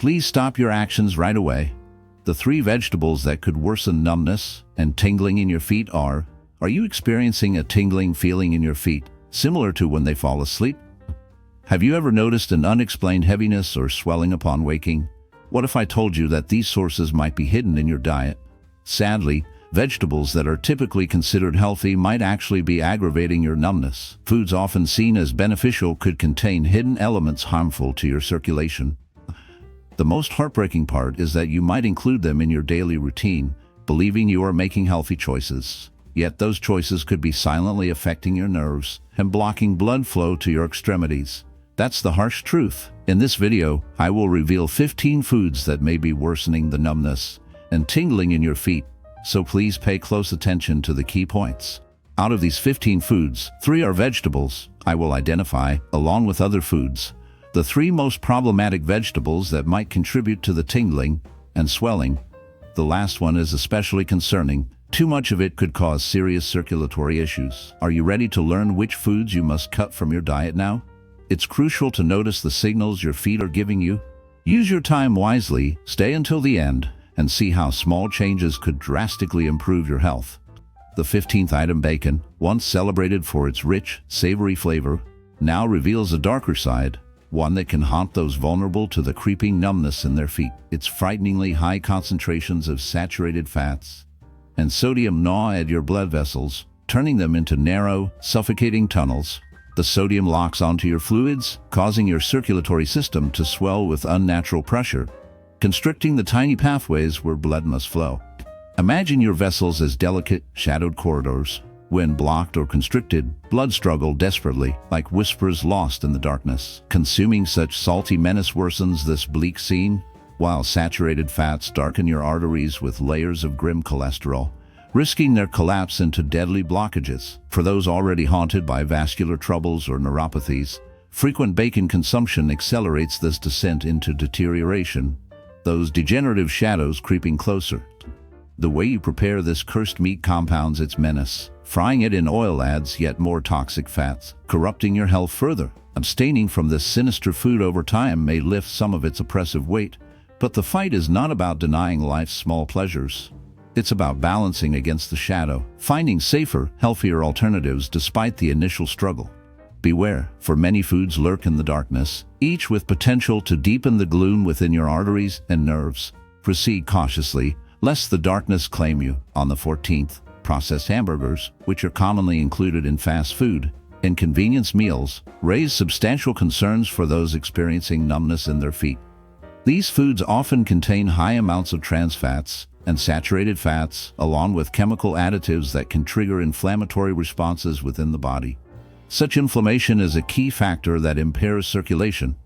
Please stop your actions right away. The 3 vegetables that could worsen numbness and tingling in your feet are you experiencing a tingling feeling in your feet, similar to when they fall asleep? Have you ever noticed an unexplained heaviness or swelling upon waking? What if I told you that these sources might be hidden in your diet? Sadly, vegetables that are typically considered healthy might actually be aggravating your numbness. Foods often seen as beneficial could contain hidden elements harmful to your circulation. The most heartbreaking part is that you might include them in your daily routine, believing you are making healthy choices. Yet those choices could be silently affecting your nerves and blocking blood flow to your extremities. That's the harsh truth. In this video, I will reveal 15 foods that may be worsening the numbness and tingling in your feet, so please pay close attention to the key points. Out of these 15 foods, 3 are vegetables. I will identify, along with other foods, the 3 most problematic vegetables that might contribute to the tingling and swelling. The last one is especially concerning. Too much of it could cause serious circulatory issues. Are you ready to learn which foods you must cut from your diet now? It's crucial to notice the signals your feet are giving you. Use your time wisely, stay until the end, and see how small changes could drastically improve your health. The 15th item, bacon, once celebrated for its rich, savory flavor, now reveals a darker side, one that can haunt those vulnerable to the creeping numbness in their feet. Its frighteningly high concentrations of saturated fats and sodium gnaw at your blood vessels, turning them into narrow, suffocating tunnels. The sodium locks onto your fluids, causing your circulatory system to swell with unnatural pressure, constricting the tiny pathways where blood must flow. Imagine your vessels as delicate, shadowed corridors. When blocked or constricted, blood struggle desperately, like whispers lost in the darkness. Consuming such salty menace worsens this bleak scene, while saturated fats darken your arteries with layers of grim cholesterol, risking their collapse into deadly blockages. For those already haunted by vascular troubles or neuropathies, frequent bacon consumption accelerates this descent into deterioration, those degenerative shadows creeping closer. The way you prepare this cursed meat compounds its menace. Frying it in oil adds yet more toxic fats, corrupting your health further. Abstaining from this sinister food over time may lift some of its oppressive weight, but the fight is not about denying life's small pleasures. It's about balancing against the shadow, finding safer, healthier alternatives despite the initial struggle. Beware, for many foods lurk in the darkness, each with potential to deepen the gloom within your arteries and nerves. Proceed cautiously, lest the darkness claim you. On the 14th, processed hamburgers, which are commonly included in fast food and convenience meals, raise substantial concerns for those experiencing numbness in their feet. These foods often contain high amounts of trans fats and saturated fats, along with chemical additives that can trigger inflammatory responses within the body. Such inflammation is a key factor that impairs circulation.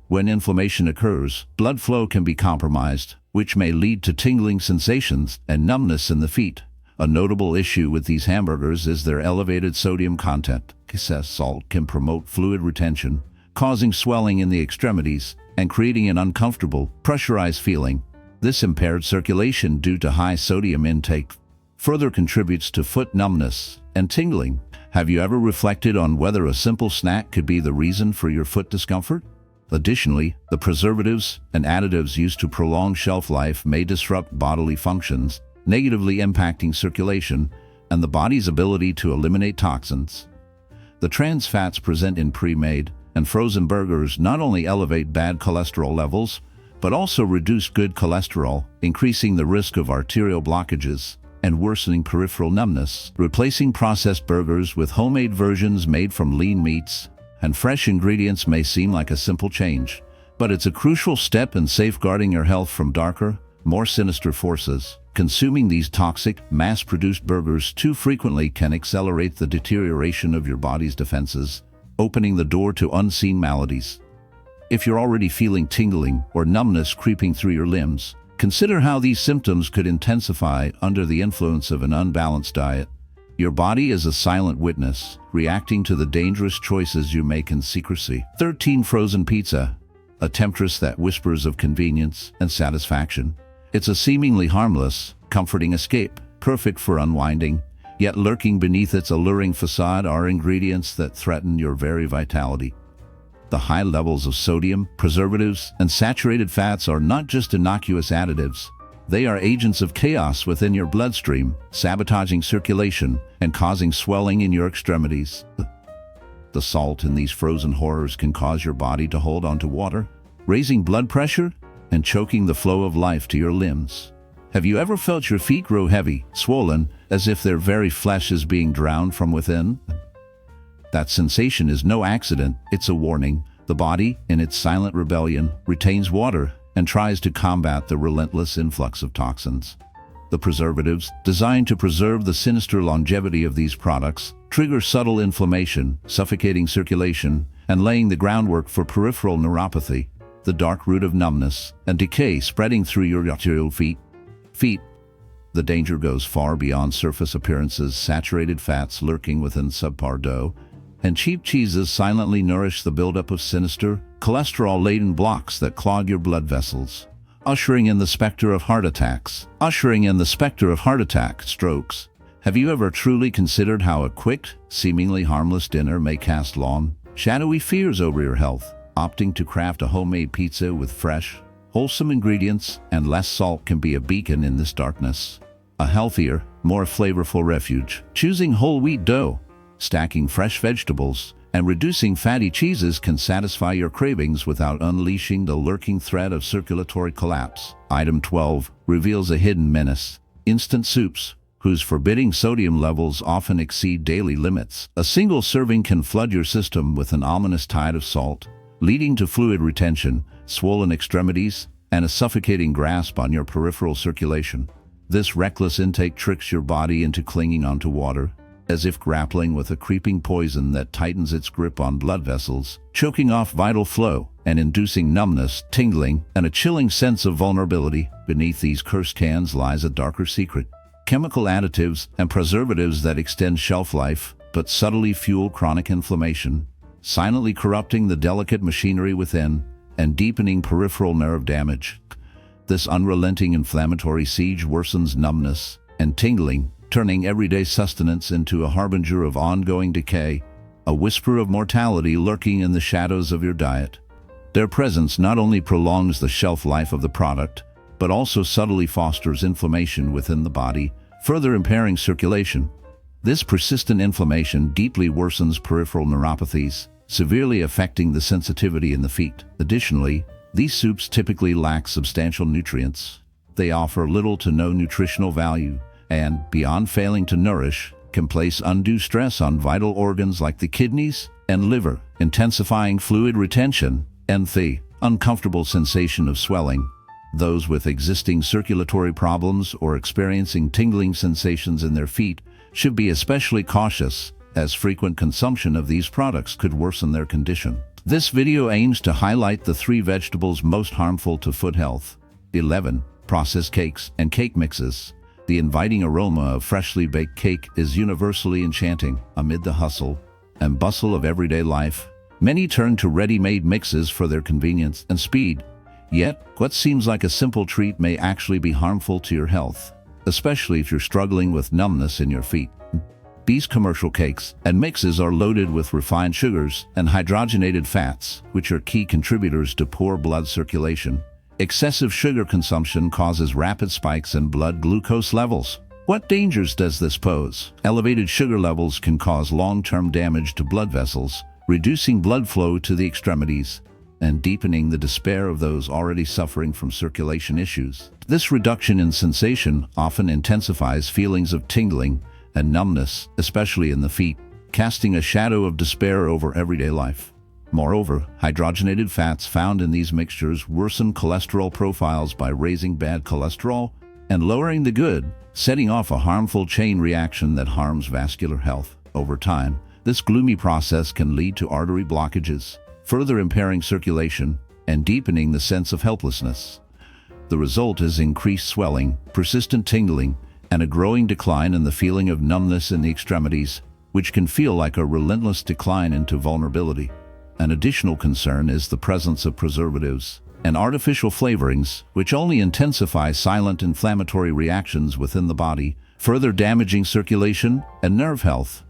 When inflammation occurs, blood flow can be compromised, which may lead to tingling sensations and numbness in the feet. A notable issue with these hamburgers is their elevated sodium content. Excess salt can promote fluid retention, causing swelling in the extremities and creating an uncomfortable, pressurized feeling. This impaired circulation due to high sodium intake further contributes to foot numbness and tingling. Have you ever reflected on whether a simple snack could be the reason for your foot discomfort? Additionally, the preservatives and additives used to prolong shelf life may disrupt bodily functions, negatively impacting circulation and the body's ability to eliminate toxins. The trans fats present in pre-made and frozen burgers not only elevate bad cholesterol levels, but also reduce good cholesterol, increasing the risk of arterial blockages and worsening peripheral numbness. Replacing processed burgers with homemade versions made from lean meats and fresh ingredients may seem like a simple change, but it's a crucial step in safeguarding your health from darker, more sinister forces. Consuming these toxic, mass-produced burgers too frequently can accelerate the deterioration of your body's defenses, opening the door to unseen maladies. If you're already feeling tingling or numbness creeping through your limbs, consider how these symptoms could intensify under the influence of an unbalanced diet. Your body is a silent witness, reacting to the dangerous choices you make in secrecy. 13. Frozen pizza, a temptress that whispers of convenience and satisfaction. It's a seemingly harmless, comforting escape, perfect for unwinding, yet lurking beneath its alluring facade are ingredients that threaten your very vitality. The high levels of sodium, preservatives, and saturated fats are not just innocuous additives. They are agents of chaos within your bloodstream, sabotaging circulation and causing swelling in your extremities. The salt in these frozen horrors can cause your body to hold onto water, raising blood pressure and choking the flow of life to your limbs. Have you ever felt your feet grow heavy, swollen, as if their very flesh is being drowned from within? That sensation is no accident, it's a warning. The body, in its silent rebellion, retains water and tries to combat the relentless influx of toxins. The preservatives, designed to preserve the sinister longevity of these products, trigger subtle inflammation, suffocating circulation, and laying the groundwork for peripheral neuropathy, the dark root of numbness and decay spreading through your arterial feet. The danger goes far beyond surface appearances. Saturated fats lurking within subpar dough, and cheap cheeses silently nourish the buildup of sinister, cholesterol-laden blocks that clog your blood vessels, ushering in the specter of heart attacks. Strokes. Have you ever truly considered how a quick, seemingly harmless dinner may cast long, shadowy fears over your health? Opting to craft a homemade pizza with fresh, wholesome ingredients and less salt can be a beacon in this darkness. A healthier, more flavorful refuge. Choosing whole wheat dough, stacking fresh vegetables, and reducing fatty cheeses can satisfy your cravings without unleashing the lurking threat of circulatory collapse. Item 12 reveals a hidden menace. Instant soups, whose forbidding sodium levels often exceed daily limits. A single serving can flood your system with an ominous tide of salt, leading to fluid retention, swollen extremities, and a suffocating grasp on your peripheral circulation. This reckless intake tricks your body into clinging onto water, as if grappling with a creeping poison that tightens its grip on blood vessels, choking off vital flow and inducing numbness, tingling, and a chilling sense of vulnerability. Beneath these cursed cans lies a darker secret. Chemical additives and preservatives that extend shelf life but subtly fuel chronic inflammation, silently corrupting the delicate machinery within and deepening peripheral nerve damage. This unrelenting inflammatory siege worsens numbness and tingling, turning everyday sustenance into a harbinger of ongoing decay, a whisper of mortality lurking in the shadows of your diet. Their presence not only prolongs the shelf life of the product, but also subtly fosters inflammation within the body, further impairing circulation. This persistent inflammation deeply worsens peripheral neuropathies, severely affecting the sensitivity in the feet. Additionally, these soups typically lack substantial nutrients. They offer little to no nutritional value, and, beyond failing to nourish, can place undue stress on vital organs like the kidneys and liver, intensifying fluid retention and the uncomfortable sensation of swelling. Those with existing circulatory problems or experiencing tingling sensations in their feet should be especially cautious, as frequent consumption of these products could worsen their condition. This video aims to highlight the 3 vegetables most harmful to foot health. 11. Processed cakes and cake mixes. The inviting aroma of freshly baked cake is universally enchanting. Amid the hustle and bustle of everyday life, many turn to ready-made mixes for their convenience and speed. Yet, what seems like a simple treat may actually be harmful to your health, especially if you're struggling with numbness in your feet. These commercial cakes and mixes are loaded with refined sugars and hydrogenated fats, which are key contributors to poor blood circulation. Excessive sugar consumption causes rapid spikes in blood glucose levels. What dangers does this pose? Elevated sugar levels can cause long-term damage to blood vessels, reducing blood flow to the extremities and deepening the despair of those already suffering from circulation issues. This reduction in sensation often intensifies feelings of tingling and numbness, especially in the feet, casting a shadow of despair over everyday life. Moreover, hydrogenated fats found in these mixtures worsen cholesterol profiles by raising bad cholesterol and lowering the good, setting off a harmful chain reaction that harms vascular health. Over time, this gloomy process can lead to artery blockages, further impairing circulation and deepening the sense of helplessness. The result is increased swelling, persistent tingling, and a growing decline in the feeling of numbness in the extremities, which can feel like a relentless decline into vulnerability. An additional concern is the presence of preservatives and artificial flavorings, which only intensify silent inflammatory reactions within the body, further damaging circulation and nerve health.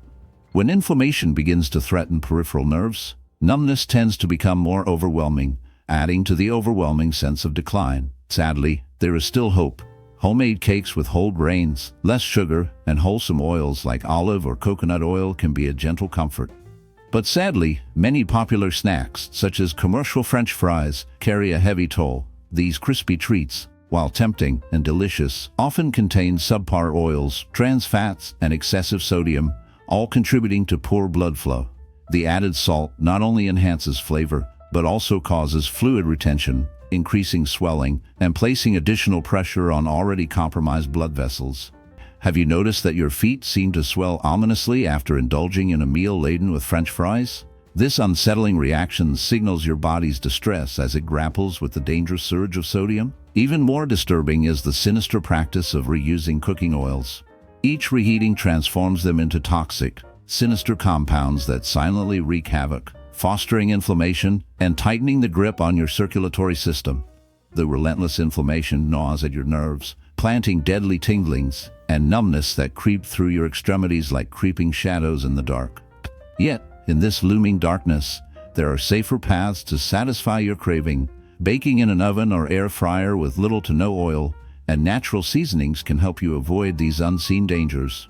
When inflammation begins to threaten peripheral nerves, Numbness tends to become more overwhelming, adding to the overwhelming sense of decline. Sadly, there is still hope. Homemade cakes with whole grains, less sugar, and wholesome oils like olive or coconut oil can be a gentle comfort. But sadly, many popular snacks, such as commercial French fries, carry a heavy toll. These crispy treats, while tempting and delicious, often contain subpar oils, trans fats, and excessive sodium, all contributing to poor blood flow. The added salt not only enhances flavor, but also causes fluid retention, increasing swelling, and placing additional pressure on already compromised blood vessels. Have you noticed that your feet seem to swell ominously after indulging in a meal laden with French fries? This unsettling reaction signals your body's distress as it grapples with the dangerous surge of sodium. Even more disturbing is the sinister practice of reusing cooking oils. Each reheating transforms them into toxic, sinister compounds that silently wreak havoc, fostering inflammation and tightening the grip on your circulatory system. The relentless inflammation gnaws at your nerves, planting deadly tinglings and numbness that creep through your extremities like creeping shadows in the dark. Yet, in this looming darkness, there are safer paths to satisfy your craving. Baking in an oven or air fryer with little to no oil and natural seasonings can help you avoid these unseen dangers.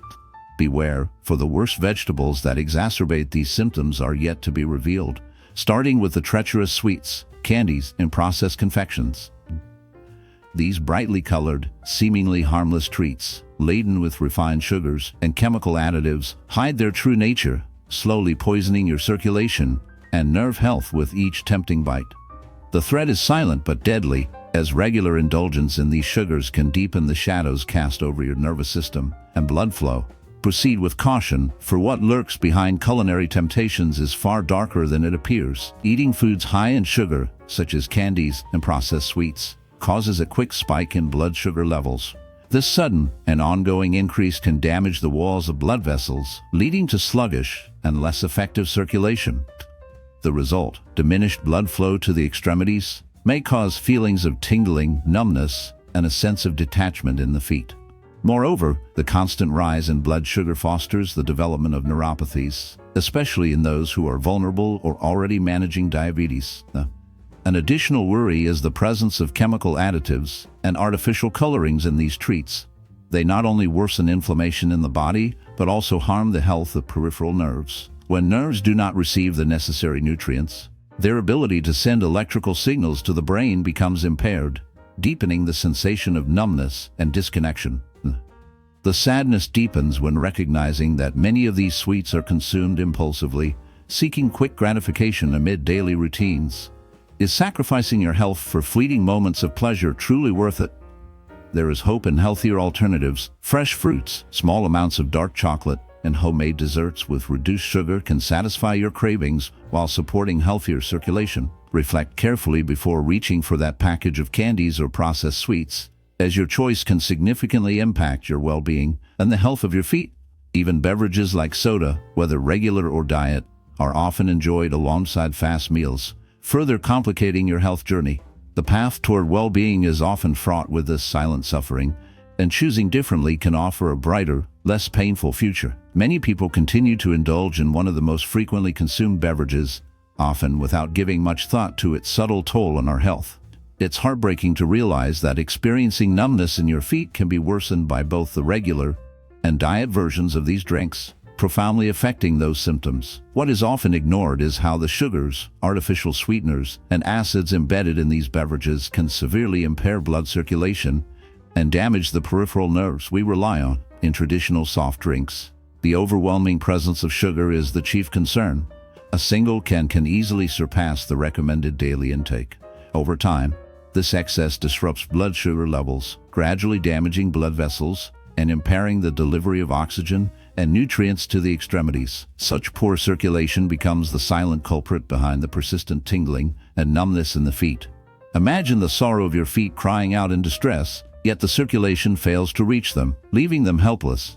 Beware, for the worst vegetables that exacerbate these symptoms are yet to be revealed, starting with the treacherous sweets, candies, and processed confections. These brightly colored, seemingly harmless treats, laden with refined sugars and chemical additives, hide their true nature, slowly poisoning your circulation and nerve health with each tempting bite. The threat is silent but deadly, as regular indulgence in these sugars can deepen the shadows cast over your nervous system and blood flow. Proceed with caution, for what lurks behind culinary temptations is far darker than it appears. Eating foods high in sugar, such as candies and processed sweets, causes a quick spike in blood sugar levels. This sudden and ongoing increase can damage the walls of blood vessels, leading to sluggish and less effective circulation. The result, diminished blood flow to the extremities, may cause feelings of tingling, numbness, and a sense of detachment in the feet. Moreover, the constant rise in blood sugar fosters the development of neuropathies, especially in those who are vulnerable or already managing diabetes. An additional worry is the presence of chemical additives and artificial colorings in these treats. They not only worsen inflammation in the body, but also harm the health of peripheral nerves. When nerves do not receive the necessary nutrients, their ability to send electrical signals to the brain becomes impaired, deepening the sensation of numbness and disconnection. The sadness deepens when recognizing that many of these sweets are consumed impulsively, seeking quick gratification amid daily routines. Is sacrificing your health for fleeting moments of pleasure truly worth it? There is hope in healthier alternatives. Fresh fruits, small amounts of dark chocolate, and homemade desserts with reduced sugar can satisfy your cravings while supporting healthier circulation. Reflect carefully before reaching for that package of candies or processed sweets, as your choice can significantly impact your well-being and the health of your feet. Even beverages like soda, whether regular or diet, are often enjoyed alongside fast meals, further complicating your health journey. The path toward well-being is often fraught with this silent suffering, and choosing differently can offer a brighter, less painful future. Many people continue to indulge in one of the most frequently consumed beverages, often without giving much thought to its subtle toll on our health. It's heartbreaking to realize that experiencing numbness in your feet can be worsened by both the regular and diet versions of these drinks, profoundly affecting those symptoms. What is often ignored is how the sugars, artificial sweeteners, and acids embedded in these beverages can severely impair blood circulation and damage the peripheral nerves we rely on. In traditional soft drinks, the overwhelming presence of sugar is the chief concern. A single can easily surpass the recommended daily intake. Over time, this excess disrupts blood sugar levels, gradually damaging blood vessels and impairing the delivery of oxygen and nutrients to the extremities. Such poor circulation becomes the silent culprit behind the persistent tingling and numbness in the feet. Imagine the sorrow of your feet crying out in distress, yet the circulation fails to reach them, leaving them helpless.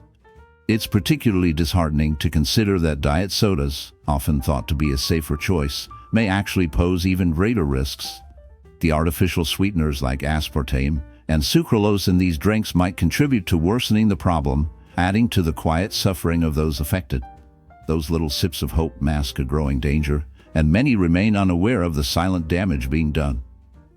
It's particularly disheartening to consider that diet sodas, often thought to be a safer choice, may actually pose even greater risks. The artificial sweeteners like aspartame and sucralose in these drinks might contribute to worsening the problem, adding to the quiet suffering of those affected. Those little sips of hope mask a growing danger, and many remain unaware of the silent damage being done.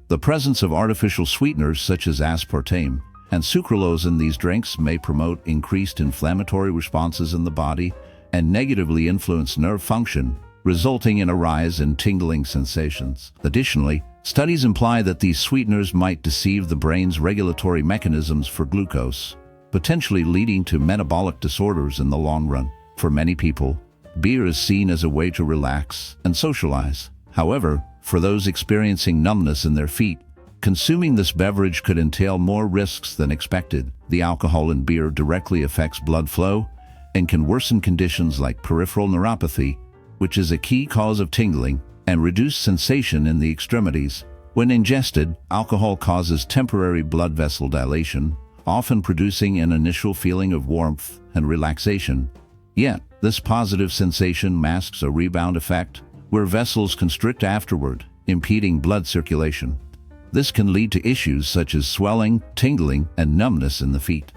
The presence of artificial sweeteners such as aspartame and sucralose in these drinks may promote increased inflammatory responses in the body and negatively influence nerve function, resulting in a rise in tingling sensations. Additionally, studies imply that these sweeteners might deceive the brain's regulatory mechanisms for glucose, potentially leading to metabolic disorders in the long run. For many people, beer is seen as a way to relax and socialize. However, for those experiencing numbness in their feet, consuming this beverage could entail more risks than expected. The alcohol in beer directly affects blood flow and can worsen conditions like peripheral neuropathy, which is a key cause of tingling, and reduced sensation in the extremities. When ingested, alcohol causes temporary blood vessel dilation, often producing an initial feeling of warmth and relaxation. Yet, this positive sensation masks a rebound effect, where vessels constrict afterward, impeding blood circulation. This can lead to issues such as swelling, tingling, and numbness in the feet.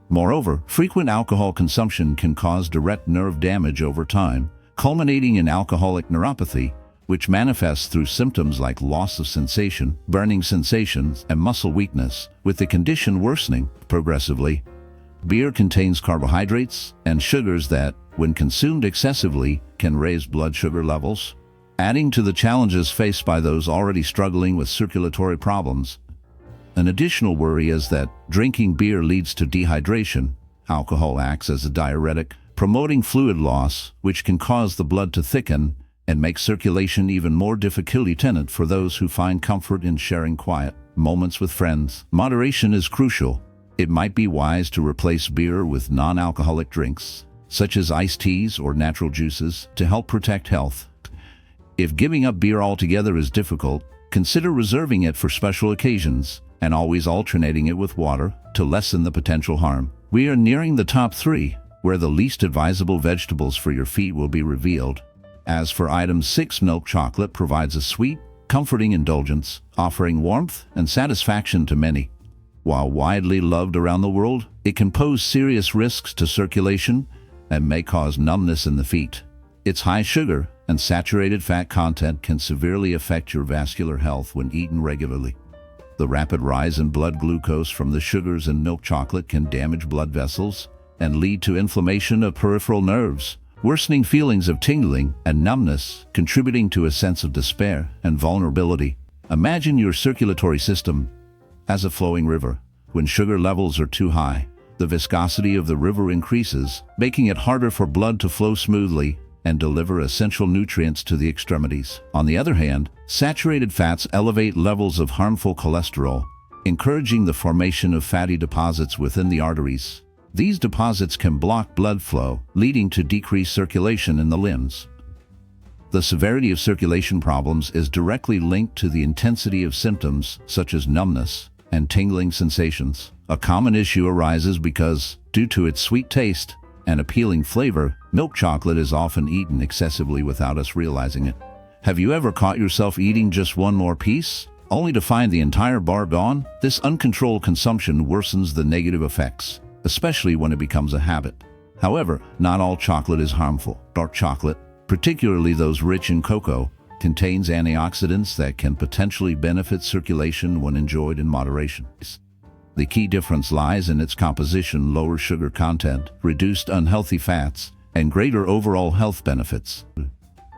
Moreover, frequent alcohol consumption can cause direct nerve damage over time, culminating in alcoholic neuropathy, which manifests through symptoms like loss of sensation, burning sensations, and muscle weakness, with the condition worsening progressively. Beer contains carbohydrates and sugars that, when consumed excessively, can raise blood sugar levels, adding to the challenges faced by those already struggling with circulatory problems. An additional worry is that drinking beer leads to dehydration. Alcohol acts as a diuretic, promoting fluid loss, which can cause the blood to thicken and make circulation even more difficult for those who find comfort in sharing quiet moments with friends. Moderation is crucial. It might be wise to replace beer with non-alcoholic drinks, such as iced teas or natural juices, to help protect health. If giving up beer altogether is difficult, consider reserving it for special occasions and always alternating it with water to lessen the potential harm. We are nearing the top 3, where the least advisable vegetables for your feet will be revealed. As for item 6, milk chocolate provides a sweet, comforting indulgence, offering warmth and satisfaction to many. While widely loved around the world, it can pose serious risks to circulation and may cause numbness in the feet. Its high sugar and saturated fat content can severely affect your vascular health when eaten regularly. The rapid rise in blood glucose from the sugars in milk chocolate can damage blood vessels and lead to inflammation of peripheral nerves, worsening feelings of tingling and numbness, contributing to a sense of despair and vulnerability. Imagine your circulatory system as a flowing river. When sugar levels are too high, the viscosity of the river increases, making it harder for blood to flow smoothly and deliver essential nutrients to the extremities. On the other hand, saturated fats elevate levels of harmful cholesterol, encouraging the formation of fatty deposits within the arteries. These deposits can block blood flow, leading to decreased circulation in the limbs. The severity of circulation problems is directly linked to the intensity of symptoms such as numbness and tingling sensations. A common issue arises because, due to its sweet taste and appealing flavor, milk chocolate is often eaten excessively without us realizing it. Have you ever caught yourself eating just one more piece, only to find the entire bar gone? This uncontrolled consumption worsens the negative effects, especially when it becomes a habit. However, not all chocolate is harmful. Dark chocolate, particularly those rich in cocoa, contains antioxidants that can potentially benefit circulation when enjoyed in moderation. The key difference lies in its composition: lower sugar content, reduced unhealthy fats, and greater overall health benefits.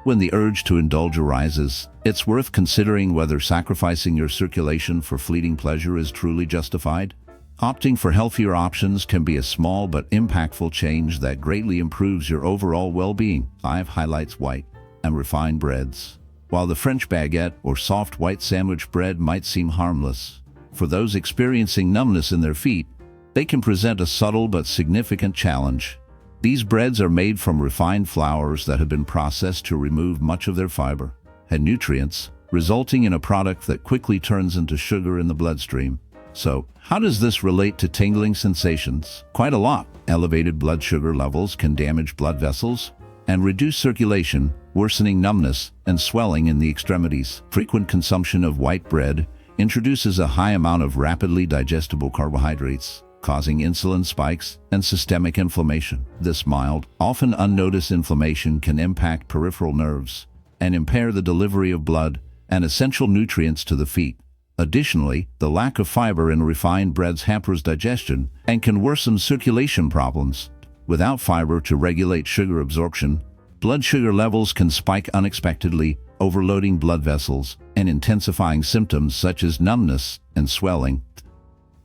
When the urge to indulge arises, it's worth considering whether sacrificing your circulation for fleeting pleasure is truly justified. Opting for healthier options can be a small but impactful change that greatly improves your overall well-being. 5 highlights white and refined breads. While the French baguette or soft white sandwich bread might seem harmless, for those experiencing numbness in their feet, they can present a subtle but significant challenge. These breads are made from refined flours that have been processed to remove much of their fiber and nutrients, resulting in a product that quickly turns into sugar in the bloodstream. So, how does this relate to tingling sensations? Quite a lot. Elevated blood sugar levels can damage blood vessels and reduce circulation, worsening numbness and swelling in the extremities. Frequent consumption of white bread introduces a high amount of rapidly digestible carbohydrates, causing insulin spikes and systemic inflammation. This mild, often unnoticed inflammation can impact peripheral nerves, and impair the delivery of blood and essential nutrients to the feet. Additionally, the lack of fiber in refined breads hampers digestion and can worsen circulation problems. Without fiber to regulate sugar absorption, blood sugar levels can spike unexpectedly, overloading blood vessels and intensifying symptoms such as numbness and swelling.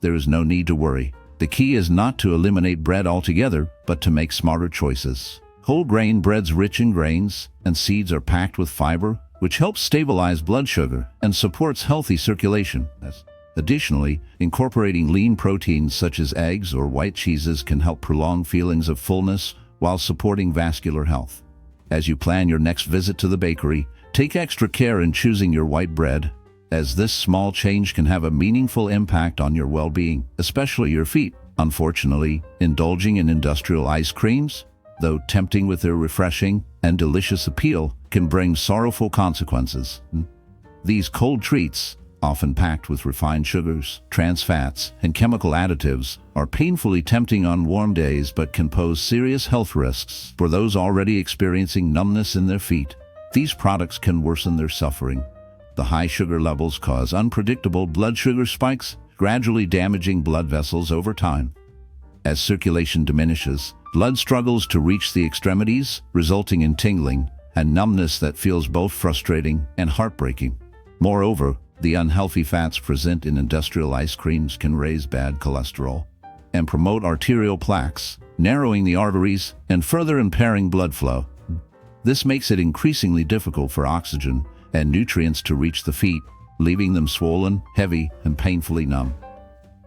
There is no need to worry. The key is not to eliminate bread altogether, but to make smarter choices. Whole grain breads rich in grains and seeds are packed with fiber, which helps stabilize blood sugar and supports healthy circulation. Additionally, incorporating lean proteins such as eggs or white cheeses can help prolong feelings of fullness while supporting vascular health. As you plan your next visit to the bakery, take extra care in choosing your white bread, as this small change can have a meaningful impact on your well-being, especially your feet. Unfortunately, indulging in industrial ice creams, though tempting with their refreshing and delicious appeal, can bring sorrowful consequences. These cold treats, often packed with refined sugars, trans fats, and chemical additives, are painfully tempting on warm days but can pose serious health risks for those already experiencing numbness in their feet. These products can worsen their suffering. The high sugar levels cause unpredictable blood sugar spikes, gradually damaging blood vessels over time. As circulation diminishes, blood struggles to reach the extremities, resulting in tingling and numbness that feels both frustrating and heartbreaking. Moreover, the unhealthy fats present in industrial ice creams can raise bad cholesterol and promote arterial plaques, narrowing the arteries and further impairing blood flow. This makes it increasingly difficult for oxygen and nutrients to reach the feet, leaving them swollen, heavy, and painfully numb.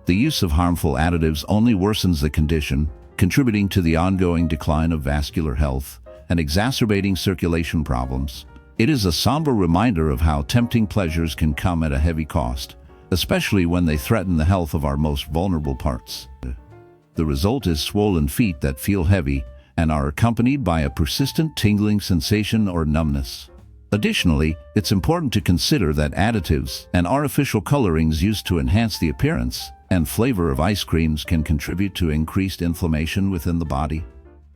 The use of harmful additives only worsens the condition, contributing to the ongoing decline of vascular health and exacerbating circulation problems. It is a somber reminder of how tempting pleasures can come at a heavy cost, especially when they threaten the health of our most vulnerable parts. The result is swollen feet that feel heavy and are accompanied by a persistent tingling sensation or numbness. Additionally, it's important to consider that additives and artificial colorings used to enhance the appearance and flavor of ice creams can contribute to increased inflammation within the body.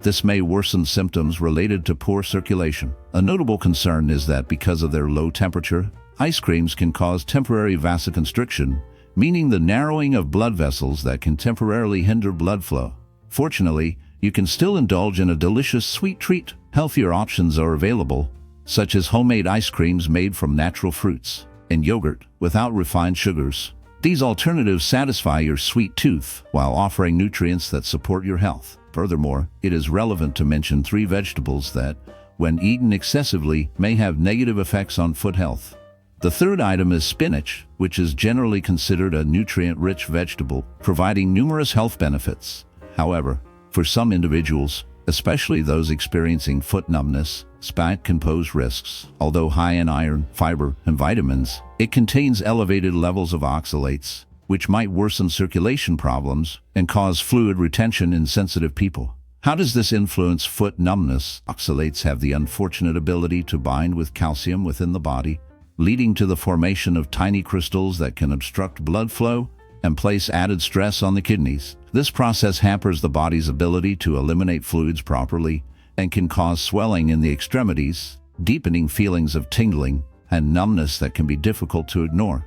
This may worsen symptoms related to poor circulation. A notable concern is that because of their low temperature, ice creams can cause temporary vasoconstriction, meaning the narrowing of blood vessels that can temporarily hinder blood flow. Fortunately, you can still indulge in a delicious sweet treat. Healthier options are available, such as homemade ice creams made from natural fruits and yogurt without refined sugars. These alternatives satisfy your sweet tooth while offering nutrients that support your health. Furthermore, it is relevant to mention 3 vegetables that, when eaten excessively, may have negative effects on foot health. The third item is spinach, which is generally considered a nutrient-rich vegetable, providing numerous health benefits. However, for some individuals, especially those experiencing foot numbness, spinach can pose risks. Although high in iron, fiber, and vitamins, it contains elevated levels of oxalates, which might worsen circulation problems and cause fluid retention in sensitive people. How does this influence foot numbness? Oxalates have the unfortunate ability to bind with calcium within the body, leading to the formation of tiny crystals that can obstruct blood flow and place added stress on the kidneys. This process hampers the body's ability to eliminate fluids properly and can cause swelling in the extremities, deepening feelings of tingling and numbness that can be difficult to ignore.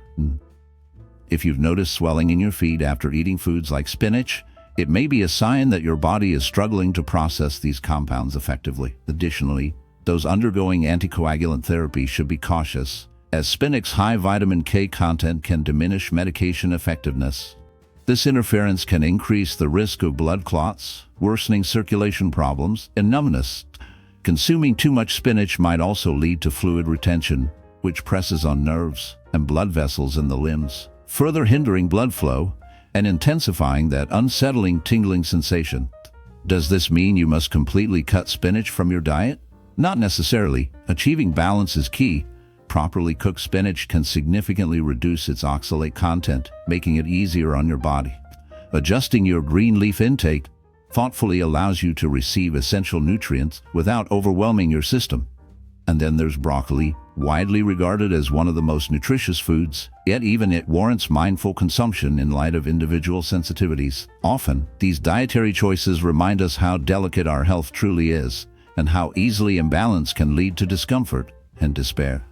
If you've noticed swelling in your feet after eating foods like spinach, it may be a sign that your body is struggling to process these compounds effectively. Additionally, those undergoing anticoagulant therapy should be cautious, as spinach's high vitamin K content can diminish medication effectiveness. This interference can increase the risk of blood clots, worsening circulation problems, and numbness. Consuming too much spinach might also lead to fluid retention, which presses on nerves and blood vessels in the limbs, further hindering blood flow and intensifying that unsettling tingling sensation. Does this mean you must completely cut spinach from your diet? Not necessarily. Achieving balance is key. Properly cooked spinach can significantly reduce its oxalate content, making it easier on your body. Adjusting your green leaf intake thoughtfully allows you to receive essential nutrients without overwhelming your system. And then there's broccoli, widely regarded as one of the most nutritious foods, yet even it warrants mindful consumption in light of individual sensitivities. Often, these dietary choices remind us how delicate our health truly is, and how easily imbalance can lead to discomfort. and despair.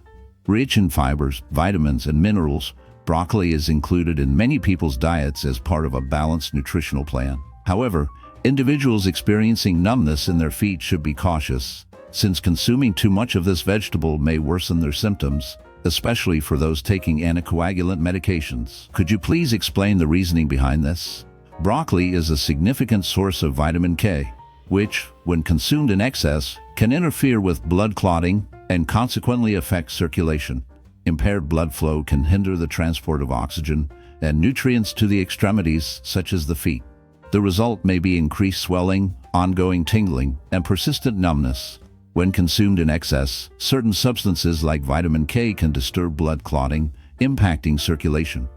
Rich in fibers, vitamins, and minerals, broccoli is included in many people's diets as part of a balanced nutritional plan. However, individuals experiencing numbness in their feet should be cautious, since consuming too much of this vegetable may worsen their symptoms, especially for those taking anticoagulant medications. Could you please explain the reasoning behind this? Broccoli is a significant source of vitamin K, which, when consumed in excess, can interfere with blood clotting and consequently affect circulation. Impaired blood flow can hinder the transport of oxygen and nutrients to the extremities, such as the feet. The result may be increased swelling, ongoing tingling, and persistent numbness. When consumed in excess, certain substances like vitamin K can disturb blood clotting, impacting circulation.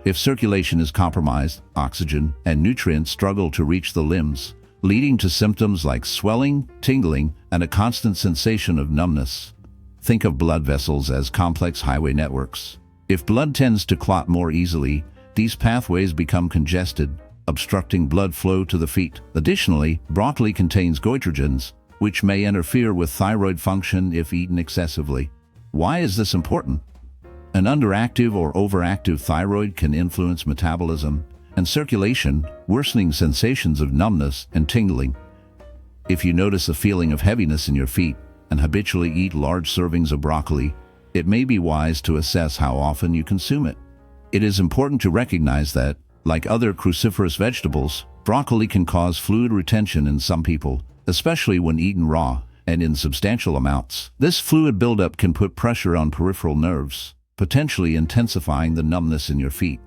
If circulation is compromised, oxygen and nutrients struggle to reach the limbs, leading to symptoms like swelling, tingling, and a constant sensation of numbness. Think of blood vessels as complex highway networks. If blood tends to clot more easily, these pathways become congested, obstructing blood flow to the feet. Additionally, broccoli contains goitrogens, which may interfere with thyroid function if eaten excessively. Why is this important? An underactive or overactive thyroid can influence metabolism and circulation, worsening sensations of numbness and tingling. If you notice a feeling of heaviness in your feet and habitually eat large servings of broccoli, it may be wise to assess how often you consume it. It is important to recognize that, like other cruciferous vegetables, broccoli can cause fluid retention in some people, especially when eaten raw and in substantial amounts. This fluid buildup can put pressure on peripheral nerves, potentially intensifying the numbness in your feet.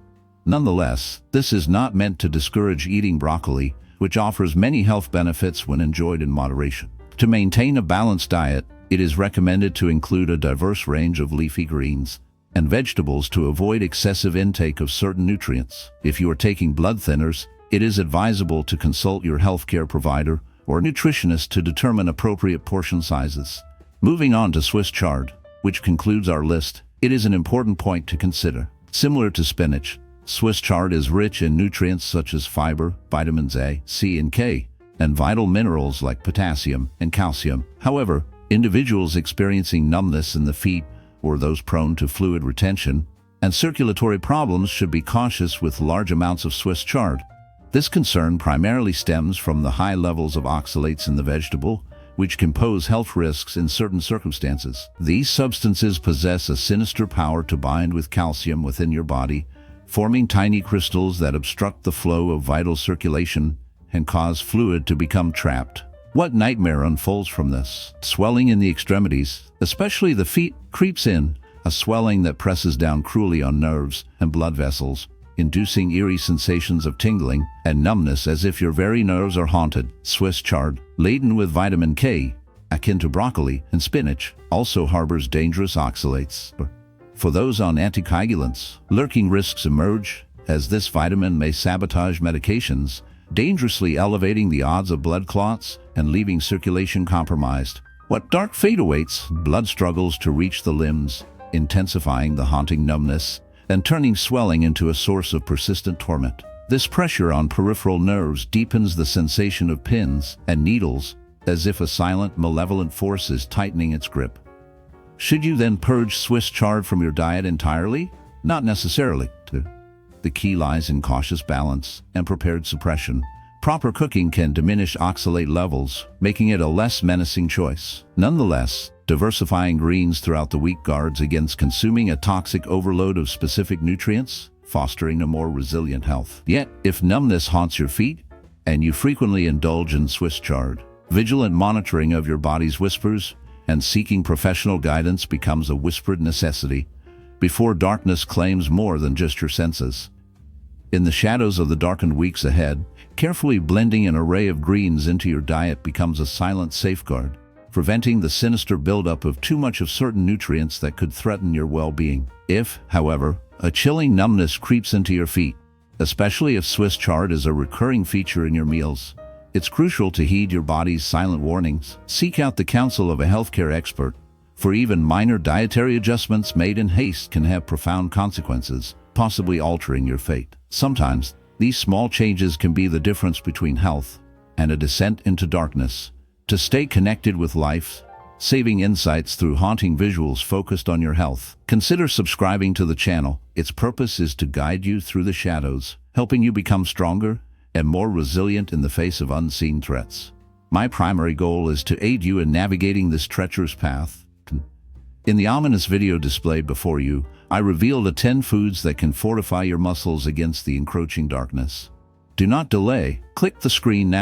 Nonetheless, this is not meant to discourage eating broccoli, which offers many health benefits when enjoyed in moderation. To maintain a balanced diet, it is recommended to include a diverse range of leafy greens and vegetables to avoid excessive intake of certain nutrients. If you are taking blood thinners, it is advisable to consult your healthcare provider or nutritionist to determine appropriate portion sizes. Moving on to Swiss chard, which concludes our list, it is an important point to consider. Similar to spinach, Swiss chard is rich in nutrients such as fiber, vitamins A, C, and K, and vital minerals like potassium and calcium. However, individuals experiencing numbness in the feet or those prone to fluid retention and circulatory problems should be cautious with large amounts of Swiss chard. This concern primarily stems from the high levels of oxalates in the vegetable, which can pose health risks in certain circumstances. These substances possess a sinister power to bind with calcium within your body, forming tiny crystals that obstruct the flow of vital circulation and cause fluid to become trapped. What nightmare unfolds from this? Swelling in the extremities, especially the feet, creeps in, a swelling that presses down cruelly on nerves and blood vessels, inducing eerie sensations of tingling and numbness as if your very nerves are haunted. Swiss chard, laden with vitamin K, akin to broccoli and spinach, also harbors dangerous oxalates. For those on anticoagulants, lurking risks emerge, as this vitamin may sabotage medications, dangerously elevating the odds of blood clots and leaving circulation compromised. What dark fate awaits? Blood struggles to reach the limbs, intensifying the haunting numbness and turning swelling into a source of persistent torment. This pressure on peripheral nerves deepens the sensation of pins and needles, as if a silent, malevolent force is tightening its grip. Should you then purge Swiss chard from your diet entirely? Not necessarily. The key lies in cautious balance and prepared suppression. Proper cooking can diminish oxalate levels, making it a less menacing choice. Nonetheless, diversifying greens throughout the week guards against consuming a toxic overload of specific nutrients, fostering a more resilient health. Yet, if numbness haunts your feet, and you frequently indulge in Swiss chard, vigilant monitoring of your body's whispers and seeking professional guidance becomes a whispered necessity, before darkness claims more than just your senses. In the shadows of the darkened weeks ahead, carefully blending an array of greens into your diet becomes a silent safeguard, preventing the sinister buildup of too much of certain nutrients that could threaten your well-being. If, however, a chilling numbness creeps into your feet, especially if Swiss chard is a recurring feature in your meals, it's crucial to heed your body's silent warnings. Seek out the counsel of a healthcare expert, for even minor dietary adjustments made in haste can have profound consequences, possibly altering your fate. Sometimes, these small changes can be the difference between health and a descent into darkness. To stay connected with life, saving insights through haunting visuals focused on your health. Consider subscribing to the channel. Its purpose is to guide you through the shadows, helping you become stronger and more resilient in the face of unseen threats. My primary goal is to aid you in navigating this treacherous path. In the ominous video displayed before you, I revealed the 10 foods that can fortify your muscles against the encroaching darkness. Do not delay. Click the screen now.